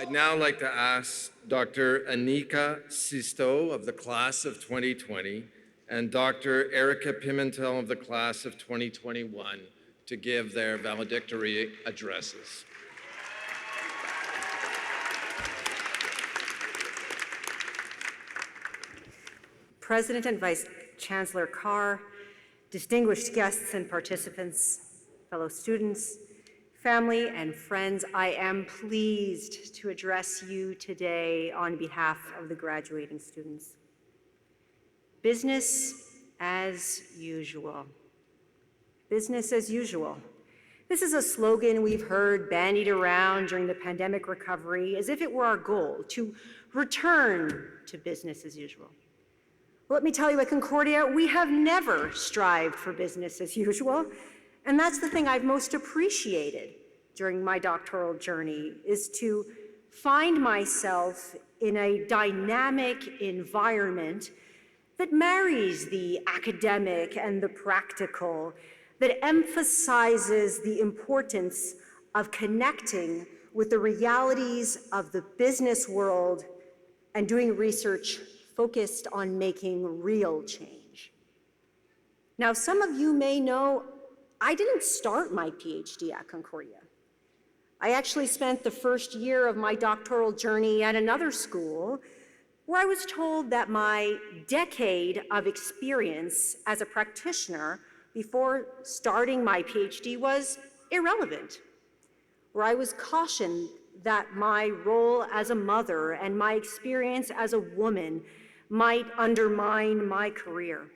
I'd now like to ask Dr. Anika Sisto of the class of 2020 and Dr. Erica Pimentel of the class of 2021 to give their valedictory addresses. President and Vice Chancellor Carr, distinguished guests and participants, fellow students, family and friends, I am pleased to address you today on behalf of the graduating students. Business as usual. Business as usual. This is a slogan we've heard bandied around during the pandemic recovery as if it were our goal to return to business as usual. Well, let me tell you, at Concordia, we have never strived for business as usual, and that's the thing I've most appreciated during my doctoral journey, is to find myself in a dynamic environment that marries the academic and the practical, that emphasizes the importance of connecting with the realities of the business world and doing research focused on making real change. Now, some of you may know I didn't start my PhD at Concordia. I actually spent the first year of my doctoral journey at another school where I was told that my decade of experience as a practitioner before starting my PhD was irrelevant, where I was cautioned that my role as a mother and my experience as a woman might undermine my career.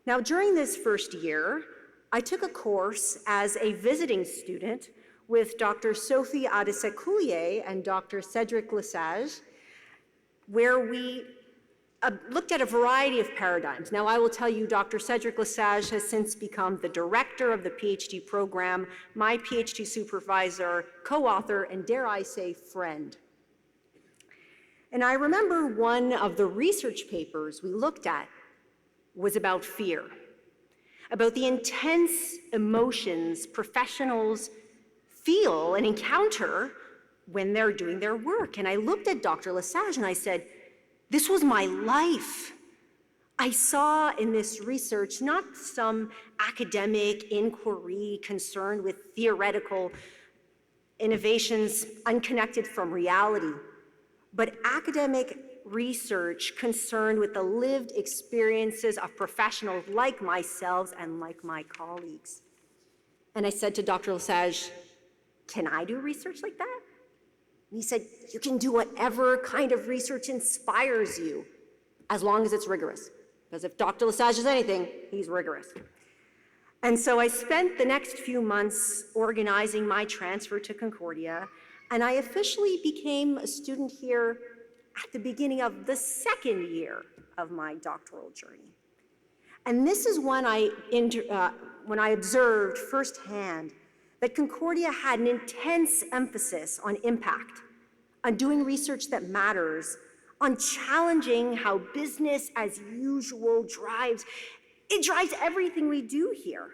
Now, during this first year, I took a course as a visiting student with Dr. Sophie Adesekulier and Dr. Cedric Lesage, where we looked at a variety of paradigms. Now, I will tell you, Dr. Cedric Lesage has since become the director of the PhD program, my PhD supervisor, co-author, and dare I say, friend. And I remember one of the research papers we looked at was about fear, about the intense emotions professionals feel and encounter when they're doing their work. And I looked at Dr. Lesage and I said, this was my life. I saw in this research not some academic inquiry concerned with theoretical innovations unconnected from reality, but academic research concerned with the lived experiences of professionals like myself and like my colleagues. And I said to Dr. Lesage, can I do research like that? And he said, you can do whatever kind of research inspires you, as long as it's rigorous. Because if Dr. Lesage is anything, he's rigorous. And so I spent the next few months organizing my transfer to Concordia, and I officially became a student here at the beginning of the second year of my doctoral journey. And this is when I observed firsthand that Concordia had an intense emphasis on impact, on doing research that matters, on challenging how business as usual drives everything we do here,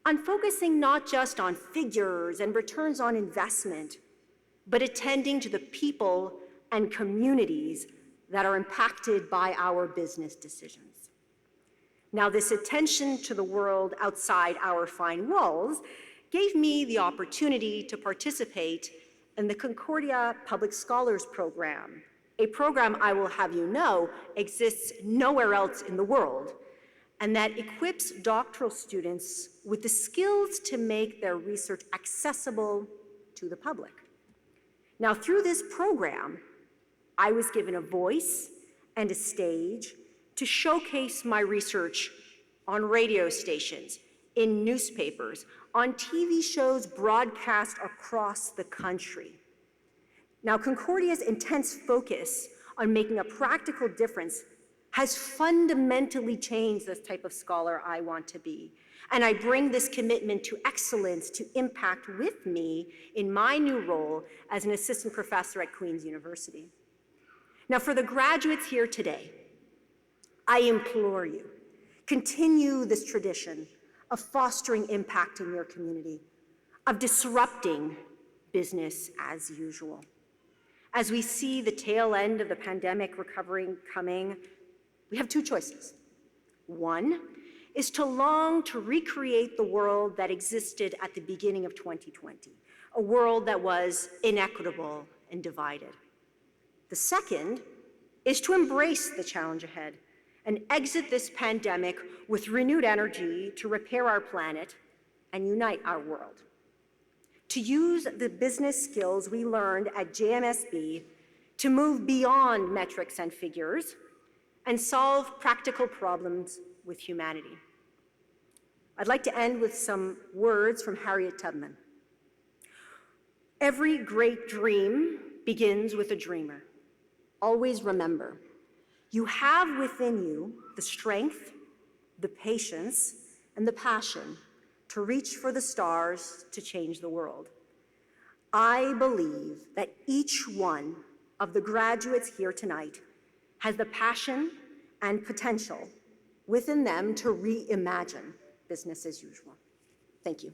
on focusing not just on figures and returns on investment, but attending to the people and communities that are impacted by our business decisions. Now, this attention to the world outside our fine walls gave me the opportunity to participate in the Concordia Public Scholars Program, a program I will have you know exists nowhere else in the world, and that equips doctoral students with the skills to make their research accessible to the public. Now, through this program, I was given a voice and a stage to showcase my research on radio stations, in newspapers, on TV shows broadcast across the country. Now, Concordia's intense focus on making a practical difference has fundamentally changed this type of scholar I want to be. And I bring this commitment to excellence, to impact with me in my new role as an assistant professor at Queen's University. Now, for the graduates here today, I implore you, continue this tradition of fostering impact in your community, of disrupting business as usual. As we see the tail end of the pandemic recovery coming, we have two choices. One is to long to recreate the world that existed at the beginning of 2020, a world that was inequitable and divided. The second is to embrace the challenge ahead and exit this pandemic with renewed energy to repair our planet and unite our world. To use the business skills we learned at JMSB to move beyond metrics and figures and solve practical problems with humanity. I'd like to end with some words from Harriet Tubman. Every great dream begins with a dreamer. Always remember, you have within you the strength, the patience, and the passion to reach for the stars to change the world. I believe that each one of the graduates here tonight has the passion and potential within them to reimagine business as usual. Thank you.